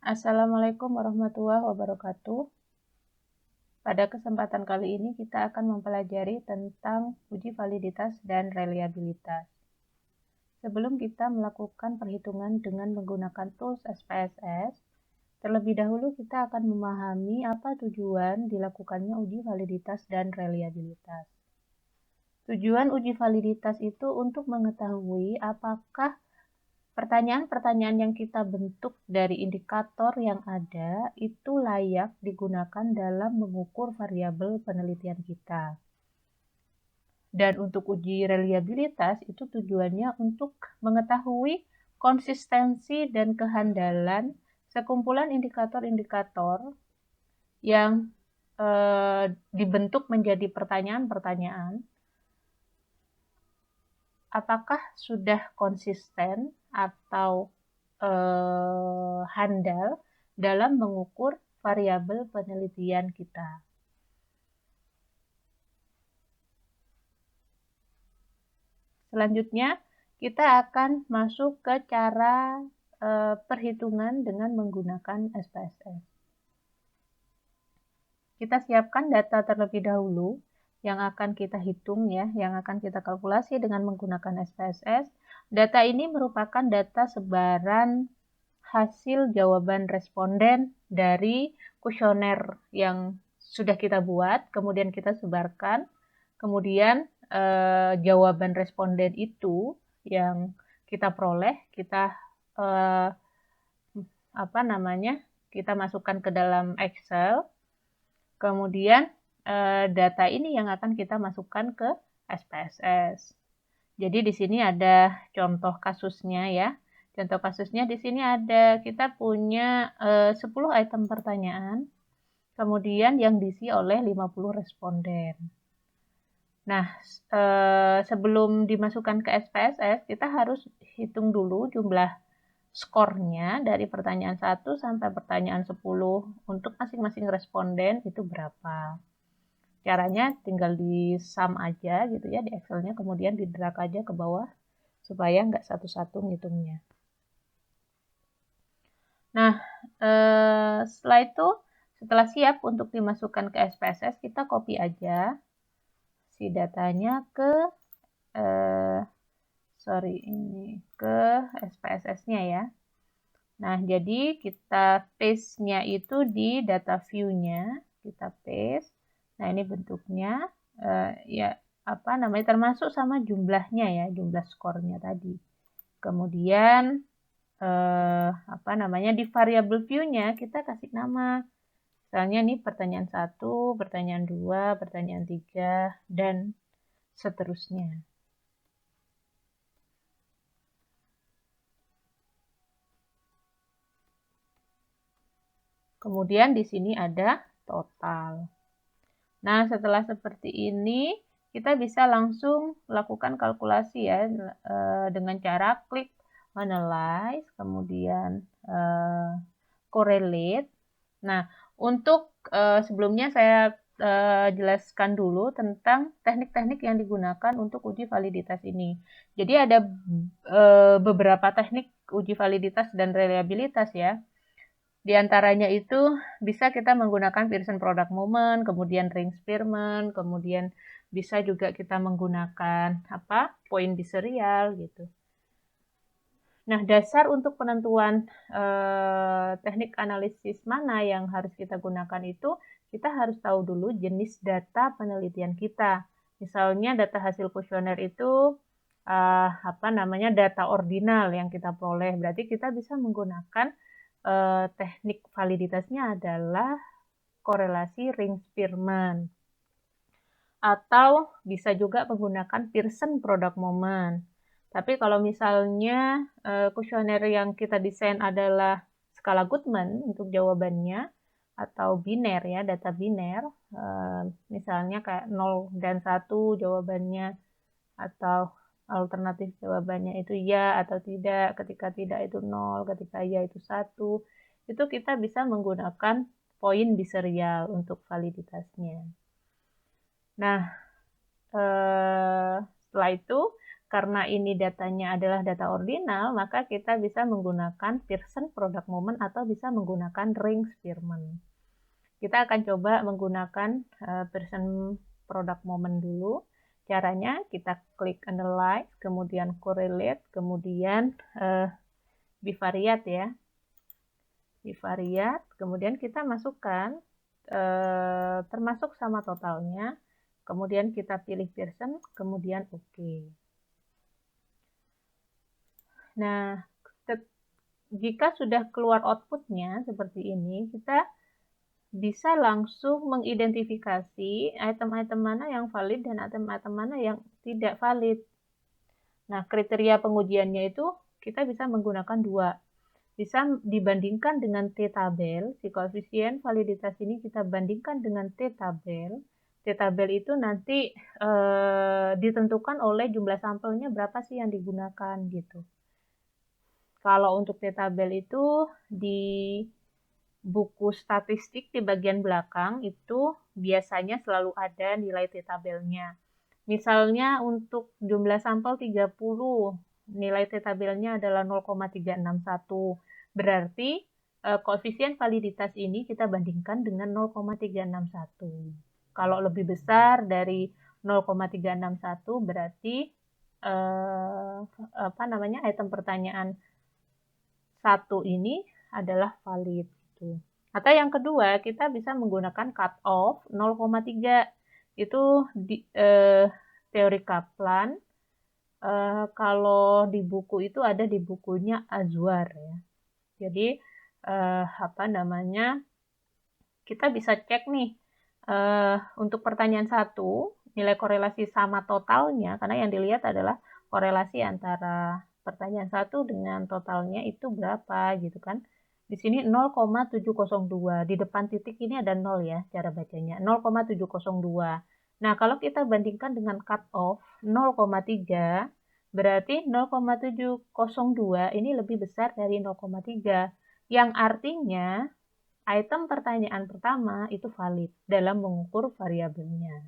Assalamualaikum warahmatullahi wabarakatuh. Pada kesempatan kali ini kita akan mempelajari tentang uji validitas dan reliabilitas. Sebelum kita melakukan perhitungan dengan menggunakan tools SPSS, terlebih dahulu kita akan memahami apa tujuan dilakukannya uji validitas dan reliabilitas. Tujuan uji validitas itu untuk mengetahui apakah pertanyaan-pertanyaan yang kita bentuk dari indikator yang ada itu layak digunakan dalam mengukur variabel penelitian kita. Dan untuk uji reliabilitas itu tujuannya untuk mengetahui konsistensi dan kehandalan sekumpulan indikator-indikator yang dibentuk menjadi pertanyaan-pertanyaan. Apakah sudah konsisten atau handal dalam mengukur variabel penelitian kita. Selanjutnya, kita akan masuk ke cara perhitungan dengan menggunakan SPSS. Kita siapkan data terlebih dahulu yang akan kita hitung ya, yang akan kita kalkulasi dengan menggunakan SPSS. Data ini merupakan data sebaran hasil jawaban responden dari kuesioner yang sudah kita buat, kemudian kita sebarkan, kemudian jawaban responden itu yang kita peroleh, kita kita masukkan ke dalam Excel, kemudian data ini yang akan kita masukkan ke SPSS. Jadi di sini ada contoh kasusnya ya. Contoh kasusnya di sini ada, kita punya 10 item pertanyaan, kemudian yang diisi oleh 50 responden. Nah, sebelum dimasukkan ke SPSS, kita harus hitung dulu jumlah skornya dari pertanyaan 1 sampai pertanyaan 10 untuk masing-masing responden itu berapa. Caranya tinggal di sum aja gitu ya di Excelnya, kemudian di drag aja ke bawah supaya nggak satu-satu ngitungnya. Nah, setelah itu, setelah siap untuk dimasukkan ke SPSS, kita copy aja si datanya ke ke SPSS-nya ya. Nah, jadi kita paste-nya itu di data view-nya, kita paste. Nah, ini bentuknya termasuk sama jumlahnya ya, jumlah skornya tadi. Kemudian di variable view-nya kita kasih nama. Misalnya nih pertanyaan 1, pertanyaan 2, pertanyaan 3, dan seterusnya. Kemudian di sini ada total. Nah, setelah seperti ini, kita bisa langsung lakukan kalkulasi ya dengan cara klik analyze, kemudian correlate. Nah, untuk sebelumnya saya jelaskan dulu tentang teknik-teknik yang digunakan untuk uji validitas ini. Jadi ada beberapa teknik uji validitas dan reliabilitas ya. Di antaranya itu bisa kita menggunakan Pearson Product Moment, kemudian ring Spearman, kemudian bisa juga kita menggunakan point biserial gitu. Nah, dasar untuk penentuan teknik analisis mana yang harus kita gunakan itu, kita harus tahu dulu jenis data penelitian kita. Misalnya data hasil kuesioner itu data ordinal yang kita peroleh. Berarti kita bisa menggunakan teknik validitasnya adalah korelasi ring Spearman. Atau bisa juga menggunakan Pearson Product Moment. Tapi kalau misalnya kuesioner yang kita desain adalah skala Goodman untuk jawabannya, atau biner ya, data biner, misalnya kayak 0 dan 1 jawabannya, atau alternatif jawabannya itu ya atau tidak, ketika tidak itu 0, ketika ya itu 1, itu kita bisa menggunakan poin biserial untuk validitasnya. Nah, setelah itu karena ini datanya adalah data ordinal, maka kita bisa menggunakan Pearson product moment atau bisa menggunakan ring Spearman. Kita akan coba menggunakan Pearson product moment dulu. Caranya kita klik analyze, kemudian correlate, kemudian bivariate ya. Bivariate, kemudian kita masukkan termasuk sama totalnya, kemudian kita pilih Pearson, kemudian OK. Nah, jika sudah keluar outputnya seperti ini, kita bisa langsung mengidentifikasi item-item mana yang valid dan item-item mana yang tidak valid. Nah, kriteria pengujiannya itu kita bisa menggunakan dua. Bisa dibandingkan dengan T-tabel, si koefisien validitas ini kita bandingkan dengan T-tabel. T-tabel itu nanti ditentukan oleh jumlah sampelnya berapa sih yang digunakan gitu. Kalau untuk T-tabel itu di buku statistik di bagian belakang itu biasanya selalu ada nilai T-tabelnya. Misalnya untuk jumlah sampel 30, nilai T-tabelnya adalah 0,361. Berarti koefisien validitas ini kita bandingkan dengan 0,361. Kalau lebih besar dari 0,361 berarti item pertanyaan 1 ini adalah valid gitu. Atau yang kedua, kita bisa menggunakan cut off 0,3. Itu di teori Kaplan. Kalau di buku itu ada di bukunya Azwar ya. Jadi kita bisa cek nih untuk pertanyaan 1, nilai korelasi sama totalnya, karena yang dilihat adalah korelasi antara pertanyaan 1 dengan totalnya itu berapa gitu kan. Di sini 0,702, di depan titik ini ada 0 ya cara bacanya, 0,702. Nah, kalau kita bandingkan dengan cut off 0,3, berarti 0,702 ini lebih besar dari 0,3, yang artinya item pertanyaan pertama itu valid dalam mengukur variabelnya.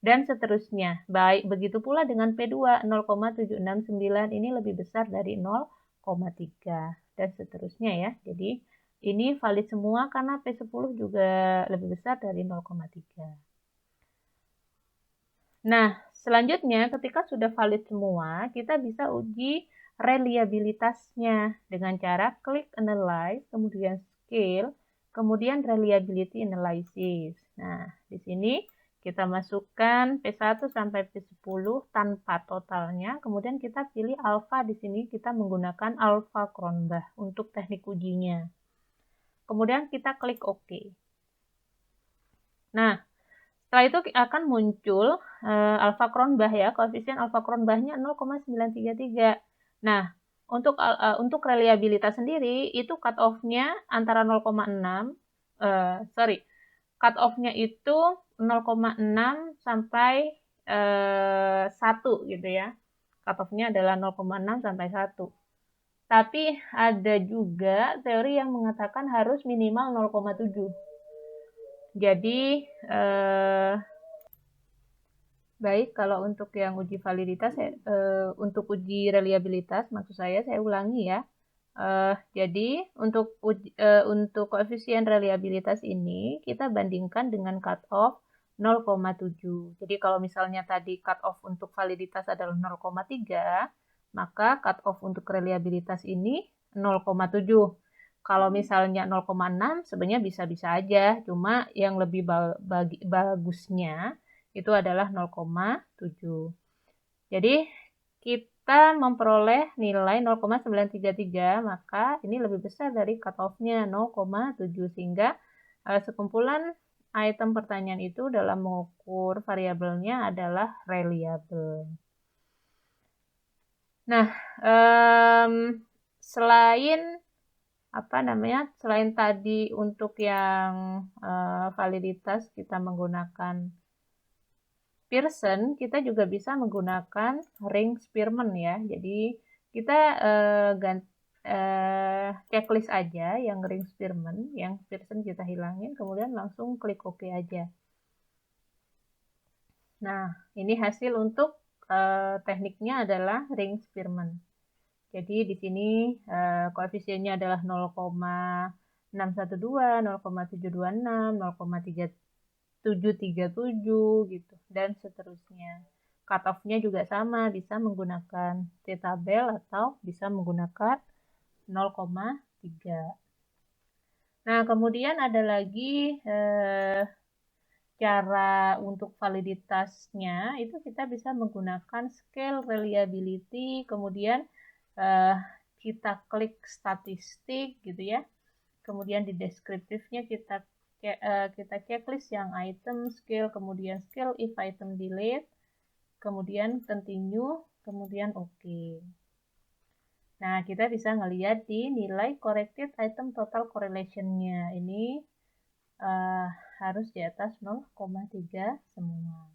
Dan seterusnya. Baik, begitu pula dengan P2, 0,769 ini lebih besar dari 0,3 dan seterusnya ya. Jadi ini valid semua karena P10 juga lebih besar dari 0,3. Nah, selanjutnya ketika sudah valid semua, kita bisa uji reliabilitasnya dengan cara klik analyze, kemudian scale, kemudian reliability analysis. Nah, di sini kita masukkan P1 sampai P10 tanpa totalnya, kemudian kita pilih alpha. Di sini kita menggunakan alpha Cronbach untuk teknik ujinya. Kemudian kita klik OK. Nah, setelah itu akan muncul alpha Cronbach ya, koefisien alpha Cronbachnya 0,933. Nah, untuk reliabilitas sendiri itu cut off-nya antara 0,6, cut off-nya itu 0,6 sampai 1 gitu ya. Cut off-nya adalah 0,6 sampai 1. Tapi ada juga teori yang mengatakan harus minimal 0,7. Jadi baik, kalau untuk yang uji validitas, untuk uji reliabilitas, maksud saya ulangi ya. Jadi untuk koefisien reliabilitas ini kita bandingkan dengan cut off 0,7. Jadi kalau misalnya tadi cut off untuk validitas adalah 0,3, maka cut off untuk reliabilitas ini 0,7. Kalau misalnya 0,6 sebenarnya bisa-bisa aja, cuma yang lebih bagusnya itu adalah 0,7. Jadi kita memperoleh nilai 0,933, maka ini lebih besar dari cut off-nya 0,7, sehingga sekumpulan item pertanyaan itu dalam mengukur variabelnya adalah reliable. Nah, selain tadi untuk yang validitas kita menggunakan Pearson, kita juga bisa menggunakan ring Spearman ya. Jadi kita checklist aja yang ring Spearman, yang Pearson kita hilangin, kemudian langsung klik OK aja. Nah, ini hasil untuk tekniknya adalah ring Spearman. Jadi di sini koefisiennya adalah 0,612, 0,726, 0,737 gitu, dan seterusnya. Cutoff-nya juga sama, bisa menggunakan T-tabel atau bisa menggunakan 0,3. Nah, kemudian ada lagi cara untuk validitasnya, itu kita bisa menggunakan scale reliability, kemudian eh, kita klik statistik gitu ya. Kemudian di deskriptifnya kita checklist yang item, scale, kemudian scale if item delete, kemudian continue, kemudian OK. Nah, kita bisa ngelihat di nilai corrected item total correlation-nya. Ini harus di atas 0,3 semua.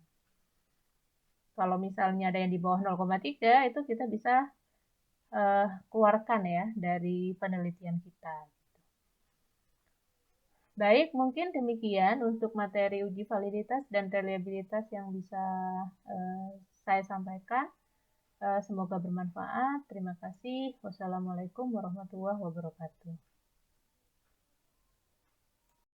Kalau misalnya ada yang di bawah 0,3, itu kita bisa keluarkan ya dari penelitian kita. Baik, mungkin demikian untuk materi uji validitas dan reliabilitas yang bisa saya sampaikan. Semoga bermanfaat. Terima kasih. Wassalamualaikum warahmatullahi wabarakatuh.